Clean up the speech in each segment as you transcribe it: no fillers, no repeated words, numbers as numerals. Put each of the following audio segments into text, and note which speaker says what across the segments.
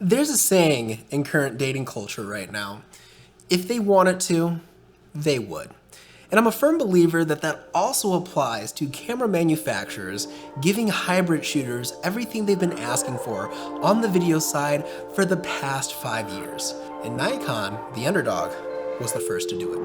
Speaker 1: There's a saying in current dating culture right now, if they wanted to, they would. And I'm a firm believer that that also applies to camera manufacturers giving hybrid shooters everything they've been asking for on the video side for the past 5 years. And Nikon, the underdog, was the first to do it.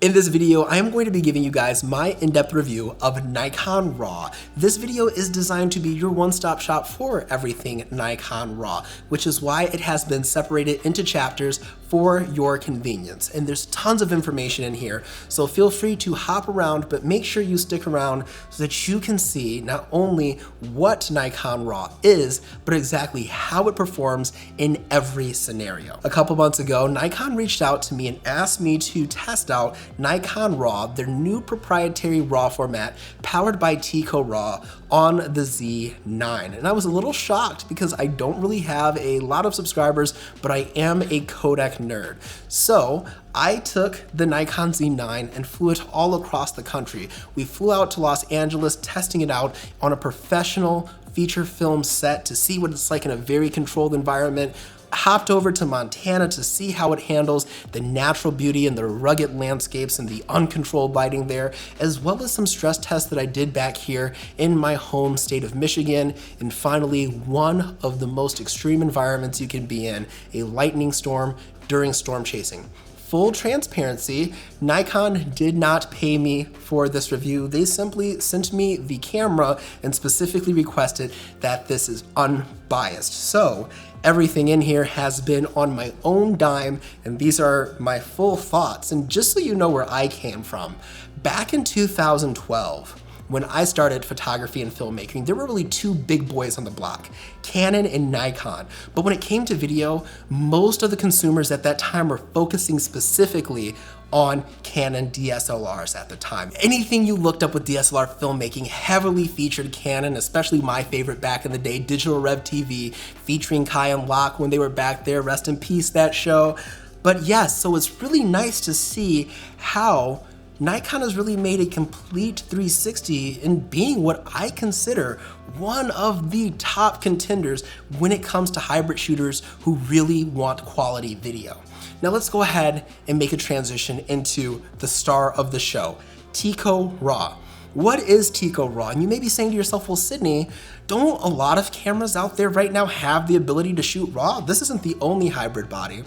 Speaker 1: In this video, I am going to be giving you guys my in-depth review of Nikon RAW. This video is designed to be your one-stop shop for everything Nikon RAW, which is why it has been separated into chapters for your convenience. And there's tons of information in here, so feel free to hop around, but make sure you stick around so that you can see not only what Nikon RAW is, but exactly how it performs in every scenario. A couple months ago, Nikon reached out to me and asked me to test out Nikon RAW, their new proprietary RAW format powered by TicoRaw on the Z9. And I was a little shocked because I don't really have a lot of subscribers, but I am a codec nerd. So I took the Nikon Z9 and flew it all across the country. We flew out to Los Angeles testing it out on a professional feature film set to see what it's like in a very controlled environment. Hopped over to Montana to see how it handles the natural beauty and the rugged landscapes and the uncontrolled lighting there, as well as some stress tests that I did back here in my home state of Michigan. And finally, one of the most extreme environments you can be in, a lightning storm during storm chasing. Full transparency, Nikon did not pay me for this review. They simply sent me the camera and specifically requested that this is unbiased. So everything in here has been on my own dime, and these are my full thoughts. And just so you know where I came from, back in 2012, when I started photography and filmmaking, there were really two big boys on the block, Canon and Nikon. But when it came to video, most of the consumers at that time were focusing specifically on Canon DSLRs at the time. Anything you looked up with DSLR filmmaking heavily featured Canon, especially my favorite back in the day, Digital Rev TV, featuring Kai and Locke when they were back there. Rest in peace, that show. But yes, so it's really nice to see how Nikon has really made a complete 360 in being what I consider one of the top contenders when it comes to hybrid shooters who really want quality video. Now let's go ahead and make a transition into the star of the show, TicoRaw. What is TicoRaw? And you may be saying to yourself, well, Sydney, don't a lot of cameras out there right now have the ability to shoot RAW? This isn't the only hybrid body.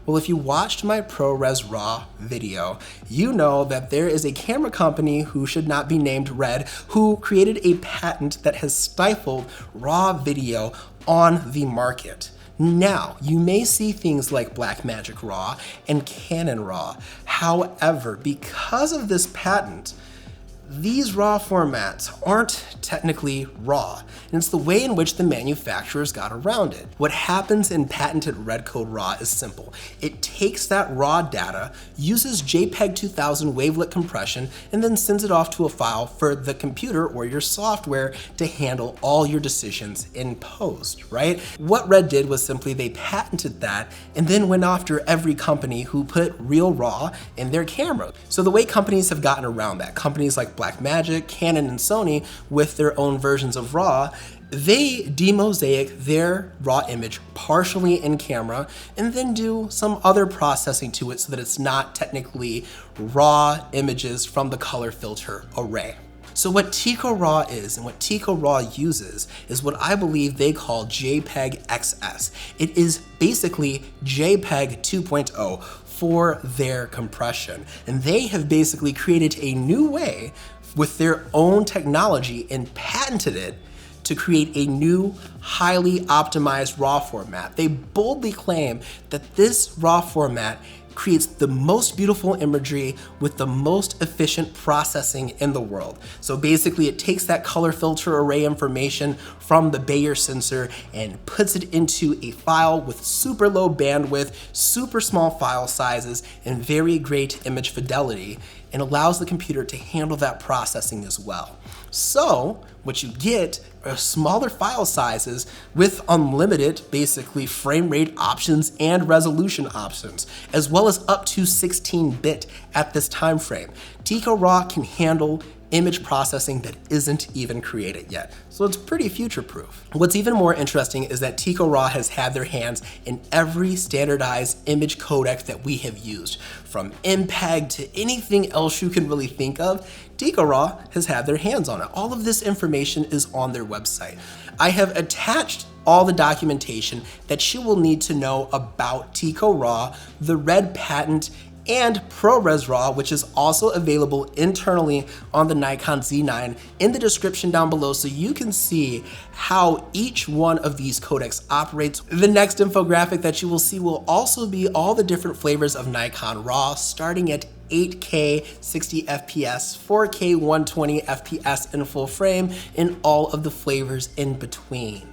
Speaker 1: Well, if you watched my ProRes Raw video, you know that there is a camera company who should not be named Red who created a patent that has stifled RAW video on the market. Now, you may see things like Blackmagic RAW and Canon RAW. However, because of this patent, these RAW formats aren't technically RAW, and it's the way in which the manufacturers got around it. What happens in patented Red Code RAW is simple. It takes that RAW data, uses JPEG 2000 wavelet compression, and then sends it off to a file for the computer or your software to handle all your decisions in post, right? What Red did was simply they patented that and then went after every company who put real RAW in their camera. So the way companies have gotten around that, companies like Blackmagic, Canon, and Sony with their own versions of RAW, they demosaic their RAW image partially in camera and then do some other processing to it so that it's not technically RAW images from the color filter array. So what TicoRaw is and what TicoRaw uses is what I believe they call JPEG XS. It is basically JPEG 2.0 for their compression. And they have basically created a new way with their own technology and patented it to create a new, highly optimized RAW format. They boldly claim that this RAW format creates the most beautiful imagery with the most efficient processing in the world. So basically it takes that color filter array information from the Bayer sensor and puts it into a file with super low bandwidth, super small file sizes, and very great image fidelity, and allows the computer to handle that processing as well. So what you get are smaller file sizes with unlimited, basically, frame rate options and resolution options, as well as up to 16-bit at this time frame. TicoRaw can handle image processing that isn't even created yet. So it's pretty future-proof. What's even more interesting is that TicoRaw has had their hands in every standardized image codec that we have used. From MPEG to anything else you can really think of, TicoRaw has had their hands on it. All of this information is on their website. I have attached all the documentation that you will need to know about TicoRaw, the red patent, and ProRes Raw, which is also available internally on the Nikon Z9, in the description down below, so you can see how each one of these codecs operates. The next infographic that you will see will also be all the different flavors of Nikon RAW, starting at 8K 60 FPS, 4K 120 FPS in full frame, and all of the flavors in between.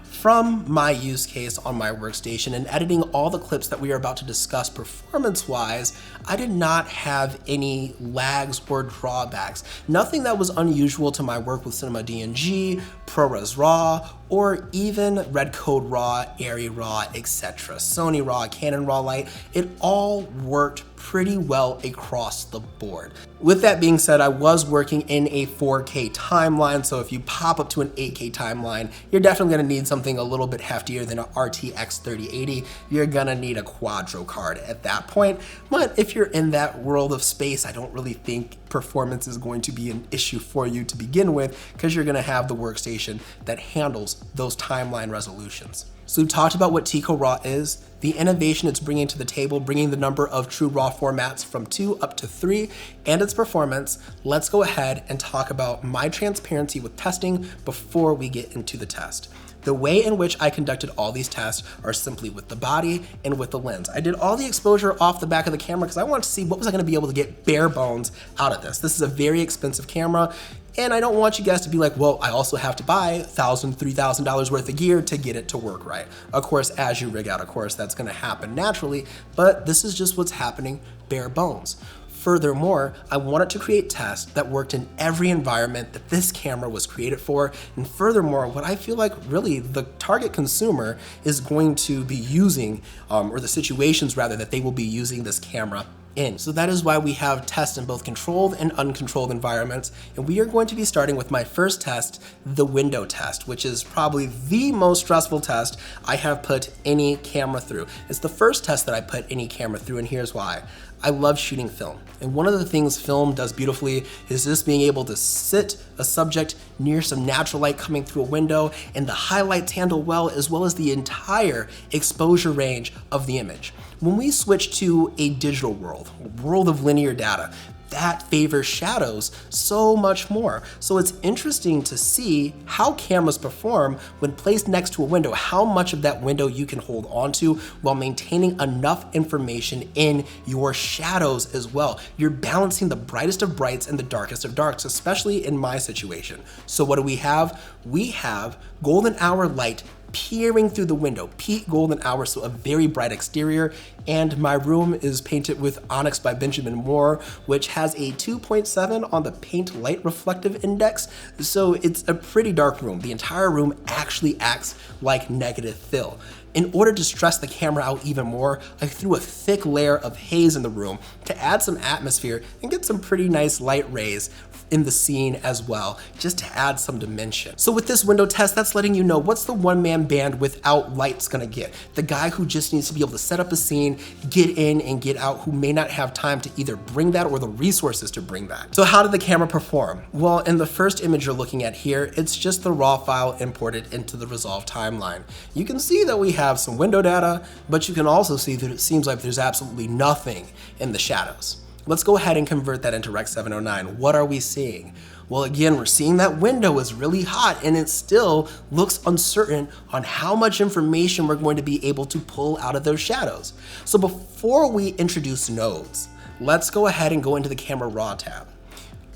Speaker 1: From my use case on my workstation and editing all the clips that we are about to discuss performance-wise, I did not have any lags or drawbacks. Nothing that was unusual to my work with Cinema DNG, ProRes Raw, or even Red Code Raw, Arri Raw, etc. Sony Raw, Canon Lowlight, it all worked pretty well across the board. With that being said, I was working in a 4K timeline, so if you pop up to an 8K timeline, you're definitely gonna need something a little bit heftier than an RTX 3080. You're gonna need a Quadro card at that point, but if you're in that world of space, I don't really think performance is going to be an issue for you to begin with, because you're gonna have the workstation that handles those timeline resolutions. So we've talked about what TicoRaw is, the innovation it's bringing to the table, bringing the number of true RAW formats from 2 up to 3, and its performance. Let's go ahead and talk about my transparency with testing before we get into the test. The way in which I conducted all these tests are simply with the body and with the lens. I did all the exposure off the back of the camera because I wanted to see what was I gonna be able to get bare bones out of this. This is a very expensive camera, and I don't want you guys to be like, well, I also have to buy $1,000, $3,000 worth of gear to get it to work right. Of course, as you rig out, of course, that's gonna happen naturally, but this is just what's happening, bare bones. Furthermore, I wanted to create tests that worked in every environment that this camera was created for. And furthermore, what I feel like really the target consumer is going to be using, or the situations rather, that they will be using this camera in. So that is why we have tests in both controlled and uncontrolled environments. And we are going to be starting with my first test, the window test, which is probably the most stressful test I have put any camera through. It's the first test that I put any camera through, and here's why. I love shooting film. And one of the things film does beautifully is just being able to sit a subject near some natural light coming through a window, and the highlights handle well, as well as the entire exposure range of the image. When we switch to a digital world, a world of linear data, that favors shadows so much more. So it's interesting to see how cameras perform when placed next to a window, how much of that window you can hold onto while maintaining enough information in your shadows as well. You're balancing the brightest of brights and the darkest of darks, especially in my situation. So what do we have? We have golden hour light peering through the window, peak golden hour, so a very bright exterior. And my room is painted with Onyx by Benjamin Moore, which has a 2.7 on the paint light reflective index. So it's a pretty dark room. The entire room actually acts like negative fill. In order to stress the camera out even more, I threw a thick layer of haze in the room to add some atmosphere and get some pretty nice light rays in the scene as well, just to add some dimension. So with this window test, that's letting you know what's the one-man band without lights gonna get. The guy who just needs to be able to set up a scene, get in and get out, who may not have time to either bring that or the resources to bring that. So how did the camera perform? Well, in the first image you're looking at here, it's just the raw file imported into the resolve timeline. You can see that we have some window data, but you can also see that it seems like there's absolutely nothing in the shadows. Let's go ahead and convert that into Rec. 709. What are we seeing? Well, again, we're seeing that window is really hot and it still looks uncertain on how much information we're going to be able to pull out of those shadows. So before we introduce nodes, let's go ahead and go into the Camera Raw tab.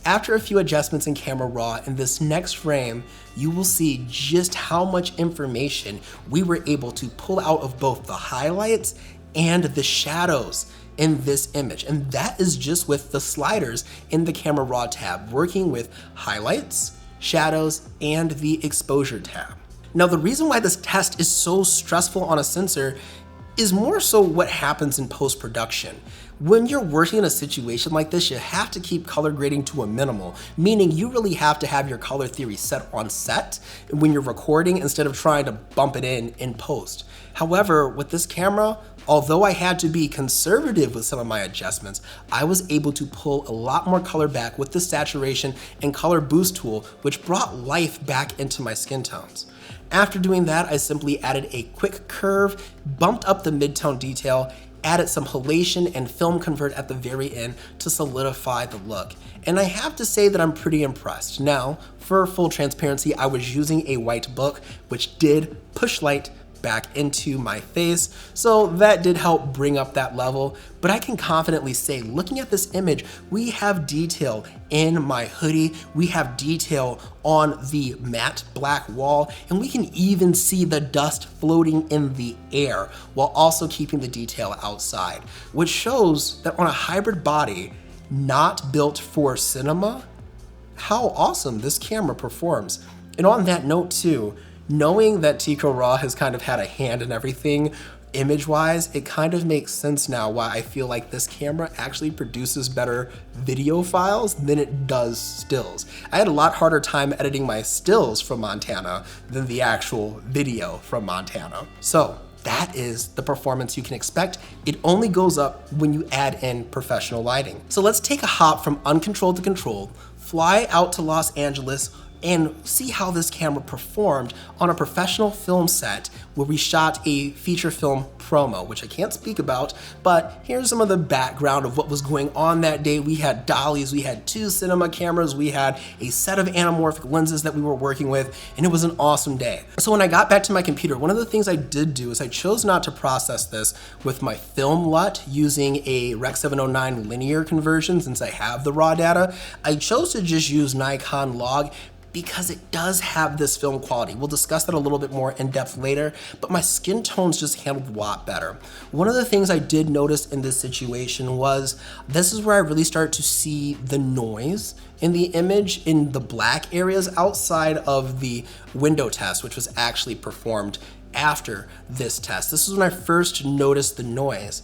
Speaker 1: After a few adjustments in Camera Raw, in this next frame, you will see just how much information we were able to pull out of both the highlights and the shadows in this image. And that is just with the sliders in the Camera Raw tab, working with highlights, shadows, and the exposure tab. Now, the reason why this test is so stressful on a sensor is more so what happens in post-production. When you're working in a situation like this, you have to keep color grading to a minimal, meaning you really have to have your color theory set on set when you're recording instead of trying to bump it in post. However, with this camera, although I had to be conservative with some of my adjustments, I was able to pull a lot more color back with the saturation and color boost tool, which brought life back into my skin tones. After doing that, I simply added a quick curve, bumped up the mid-tone detail, added some halation and film convert at the very end to solidify the look. And I have to say that I'm pretty impressed. Now, for full transparency, I was using a white book, which did push light back into my face, so that did help bring up that level. But I can confidently say, looking at this image, we have detail in my hoodie, we have detail on the matte black wall, and we can even see the dust floating in the air while also keeping the detail outside, which shows that on a hybrid body not built for cinema, how awesome this camera performs. And on that note too, knowing that TicoRaw has kind of had a hand in everything image-wise, it kind of makes sense now why I feel like this camera actually produces better video files than it does stills. I had a lot harder time editing my stills from Montana than the actual video from Montana. So that is the performance you can expect. It only goes up when you add in professional lighting. So let's take a hop from uncontrolled to controlled, fly out to Los Angeles, and see how this camera performed on a professional film set where we shot a feature film promo, which I can't speak about, but here's some of the background of what was going on that day. We had dollies, we had 2 cinema cameras, we had a set of anamorphic lenses that we were working with, and it was an awesome day. So when I got back to my computer, one of the things I did do is I chose not to process this with my film LUT using a Rec. 709 linear conversion since I have the raw data. I chose to just use Nikon log because it does have this film quality. We'll discuss that a little bit more in depth later, but my skin tones just handled a lot better. One of the things I did notice in this situation was this is where I really start to see the noise in the image in the black areas outside of the window test, which was actually performed after this test. This is when I first noticed the noise.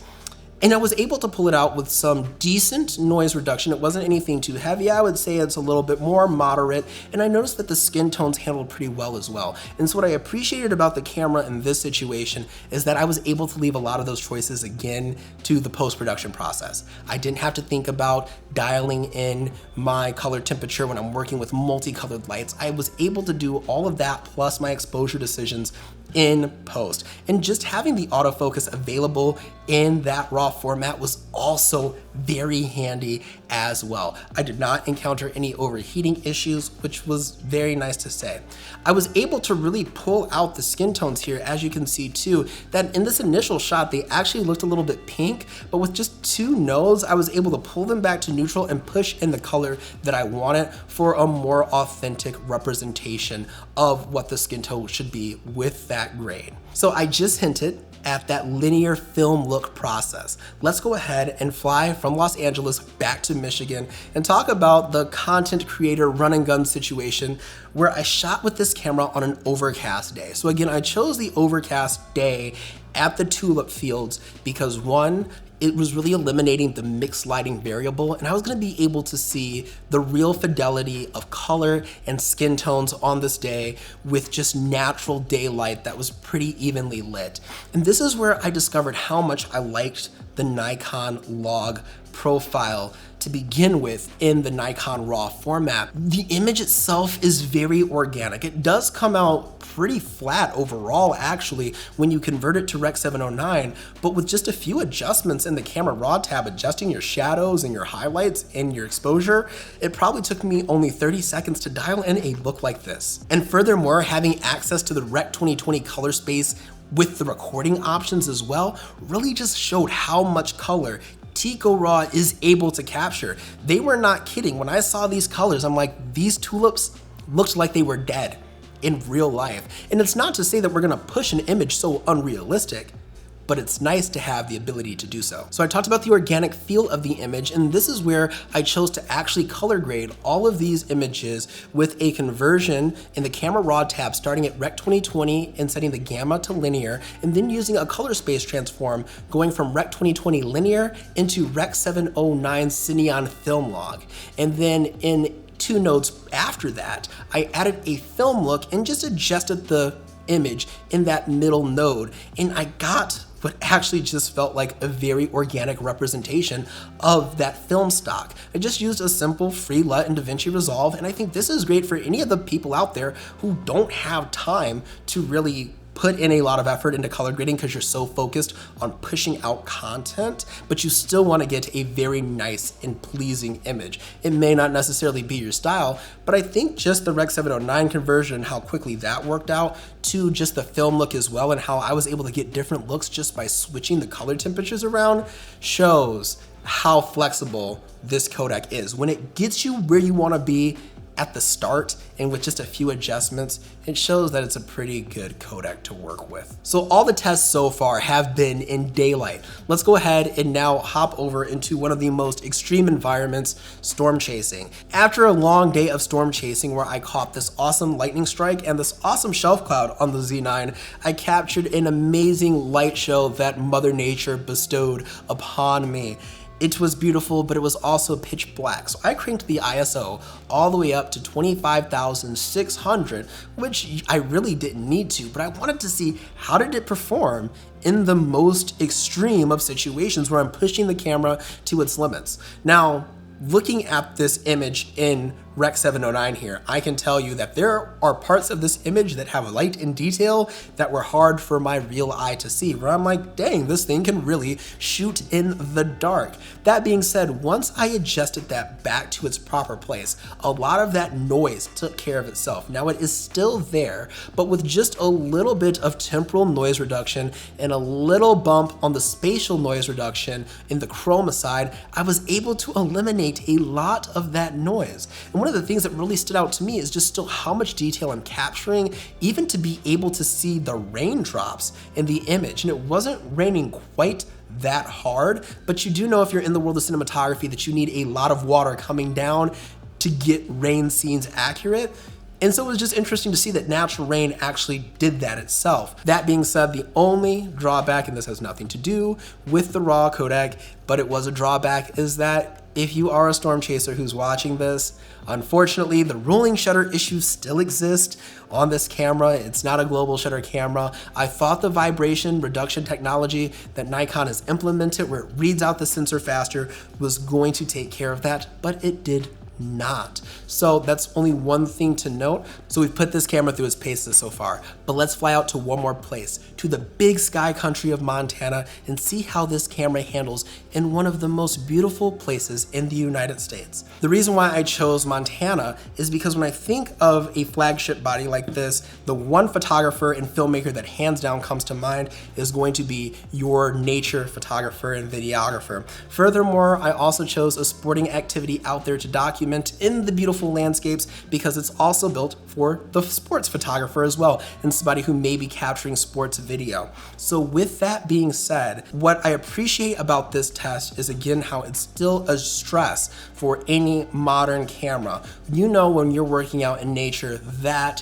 Speaker 1: And I was able to pull it out with some decent noise reduction. It wasn't anything too heavy. I would say it's a little bit more moderate. And I noticed that the skin tones handled pretty well as well. And so what I appreciated about the camera in this situation is that I was able to leave a lot of those choices again to the post-production process. I didn't have to think about dialing in my color temperature when I'm working with multicolored lights. I was able to do all of that plus my exposure decisions in post. And just having the autofocus available in that raw format was also very handy as well. I did not encounter any overheating issues, which was very nice to say. I was able to really pull out the skin tones here, as you can see too, that in this initial shot, they actually looked a little bit pink, but with just 2 nodes, I was able to pull them back to neutral and push in the color that I wanted for a more authentic representation of what the skin tone should be with that grade. So I just hinted at that linear film look process. Let's go ahead and fly from Los Angeles back to Michigan and talk about the content creator run and gun situation where I shot with this camera on an overcast day. So again, I chose the overcast day at the tulip fields because 1, it was really eliminating the mixed lighting variable, and I was gonna be able to see the real fidelity of color and skin tones on this day with just natural daylight that was pretty evenly lit. And this is where I discovered how much I liked the Nikon log profile to begin with in the Nikon RAW format. The image itself is very organic. It does come out pretty flat overall actually when you convert it to Rec. 709, but with just a few adjustments in the camera raw tab, adjusting your shadows and your highlights and your exposure, it probably took me only 30 seconds to dial in a look like this. And furthermore, having access to the Rec. 2020 color space with the recording options as well really just showed how much color TicoRaw is able to capture. They were not kidding. When I saw these colors, I'm like, these tulips looked like they were dead in real life. And it's not to say that we're gonna push an image so unrealistic, but it's nice to have the ability to do so. So I talked about the organic feel of the image, and this is where I chose to actually color grade all of these images with a conversion in the camera raw tab, starting at Rec. 2020 and setting the gamma to linear, and then using a color space transform, going from Rec. 2020 linear into Rec. 709 Cineon film log. And then in 2 nodes after that, I added a film look and just adjusted the image in that middle node, and I got what actually just felt like a very organic representation of that film stock. I just used a simple free LUT in DaVinci Resolve, and I think this is great for any of the people out there who don't have time to really put in a lot of effort into color grading because you're so focused on pushing out content, but you still want to get a very nice and pleasing image. It may not necessarily be your style, but I think just the Rec. 709 conversion, how quickly that worked out, to just the film look as well, and how I was able to get different looks just by switching the color temperatures around, shows how flexible this codec is. When it gets you where you want to be at the start, and with just a few adjustments, it shows that it's a pretty good codec to work with. So all the tests so far have been in daylight. Let's go ahead and now hop over into one of the most extreme environments, storm chasing. After a long day of storm chasing where I caught this awesome lightning strike and this awesome shelf cloud on the Z9, I captured an amazing light show that Mother Nature bestowed upon me. It was beautiful, but it was also pitch black. So I cranked the ISO all the way up to 25,600, which I really didn't need to, but I wanted to see how did it perform in the most extreme of situations where I'm pushing the camera to its limits. Now, looking at this image in Rec. 709 here, I can tell you that there are parts of this image that have light and detail that were hard for my real eye to see, where I'm like, dang, this thing can really shoot in the dark. That being said, once I adjusted that back to its proper place, a lot of that noise took care of itself. Now it is still there, but with just a little bit of temporal noise reduction and a little bump on the spatial noise reduction in the chroma side, I was able to eliminate a lot of that noise. And one of the things that really stood out to me is just still how much detail I'm capturing, even to be able to see the raindrops in the image. And it wasn't raining quite that hard, but you do know if you're in the world of cinematography that you need a lot of water coming down to get rain scenes accurate. And so it was just interesting to see that natural rain actually did that itself. That being said, the only drawback, and this has nothing to do with the RAW codec, but it was a drawback, is that if you are a storm chaser who's watching this, unfortunately, the rolling shutter issue still exists on this camera. It's not a global shutter camera. I thought the vibration reduction technology that Nikon has implemented, where it reads out the sensor faster, was going to take care of that, but it did not. So that's only one thing to note. So we've put this camera through its paces so far, but let's fly out to one more place, to the big sky country of Montana, and see how this camera handles in one of the most beautiful places in the United States. The reason why I chose Montana is because when I think of a flagship body like this, the one photographer and filmmaker that hands down comes to mind is going to be your nature photographer and videographer. Furthermore, I also chose a sporting activity out there to document in the beautiful landscapes because it's also built for the sports photographer as well, and somebody who may be capturing sports video. So with that being said, what I appreciate about this test is again how it's still a stress for any modern camera. You know, when you're working out in nature that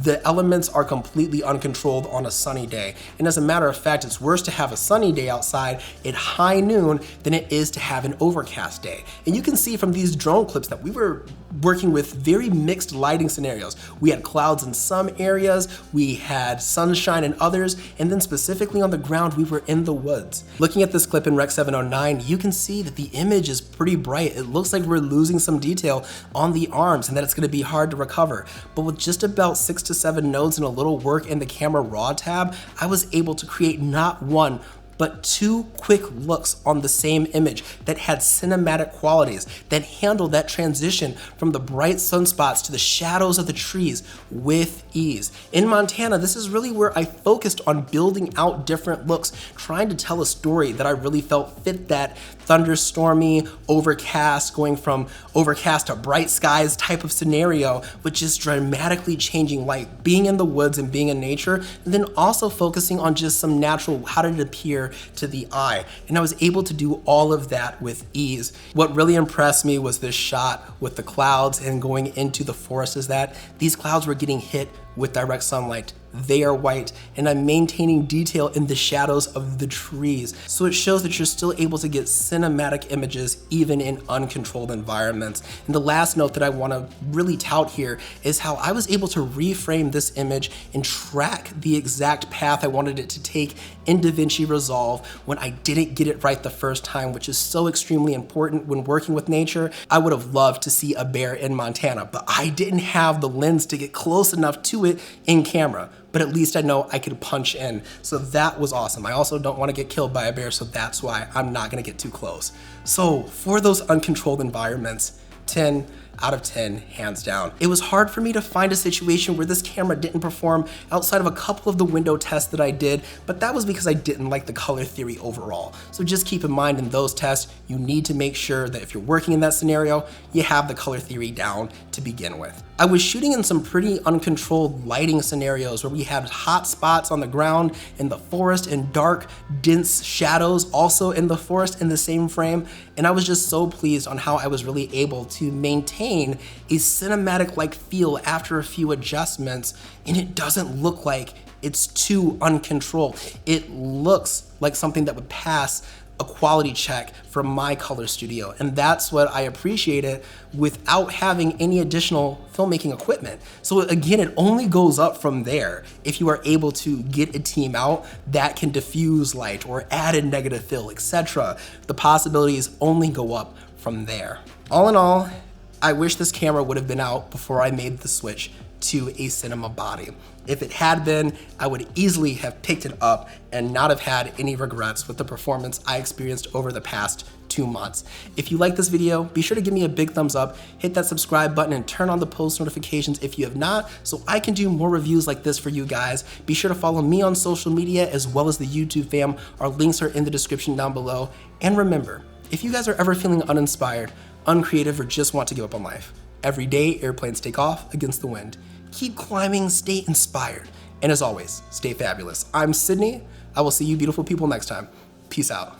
Speaker 1: the elements are completely uncontrolled on a sunny day. And as a matter of fact, it's worse to have a sunny day outside at high noon than it is to have an overcast day. And you can see from these drone clips that we were working with very mixed lighting scenarios. We had clouds in some areas, we had sunshine in others, and then specifically on the ground, we were in the woods. Looking at this clip in Rec. 709, you can see that the image is pretty bright. It looks like we're losing some detail on the arms and that it's gonna be hard to recover. But with just about 6 to 7 nodes and a little work in the camera raw tab, I was able to create not one, but 2 quick looks on the same image that had cinematic qualities, that handled that transition from the bright sunspots to the shadows of the trees with ease. In Montana, this is really where I focused on building out different looks, trying to tell a story that I really felt fit that thunderstormy, overcast, going from overcast to bright skies type of scenario, which is dramatically changing light, being in the woods and being in nature, and then also focusing on just some natural, how did it appear to the eye. And I was able to do all of that with ease. What really impressed me was this shot with the clouds and going into the forest is that these clouds were getting hit with direct sunlight. They are white, and I'm maintaining detail in the shadows of the trees. So it shows that you're still able to get cinematic images even in uncontrolled environments. And the last note that I wanna really tout here is how I was able to reframe this image and track the exact path I wanted it to take in DaVinci Resolve when I didn't get it right the first time, which is so extremely important when working with nature. I would have loved to see a bear in Montana, but I didn't have the lens to get close enough to it in camera. But at least I know I could punch in. So that was awesome. I also don't want to get killed by a bear, so that's why I'm not gonna get too close. So for those uncontrolled environments, 10 out of 10, hands down. It was hard for me to find a situation where this camera didn't perform outside of a couple of the window tests that I did, but that was because I didn't like the color theory overall. So just keep in mind in those tests, you need to make sure that if you're working in that scenario, you have the color theory down to begin with. I was shooting in some pretty uncontrolled lighting scenarios where we had hot spots on the ground in the forest and dark, dense shadows also in the forest in the same frame. And I was just so pleased on how I was really able to maintain a cinematic-like feel after a few adjustments, and it doesn't look like it's too uncontrolled. It looks like something that would pass a quality check from my color studio, and that's what I appreciated without having any additional filmmaking equipment. So again, it only goes up from there if you are able to get a team out that can diffuse light or add a negative fill, etc. The possibilities only go up from there. All in all, I wish this camera would have been out before I made the switch to a cinema body. If it had been, I would easily have picked it up and not have had any regrets with the performance I experienced over the past 2 months. If you like this video, be sure to give me a big thumbs up, hit that subscribe button, and turn on the post notifications if you have not, so I can do more reviews like this for you guys. Be sure to follow me on social media as well as the YouTube fam. Our links are in the description down below. And remember, if you guys are ever feeling uninspired, uncreative, or just want to give up on life, every day airplanes take off against the wind. Keep climbing, stay inspired, and as always, stay fabulous. I'm Sydney. I will see you beautiful people next time. Peace out.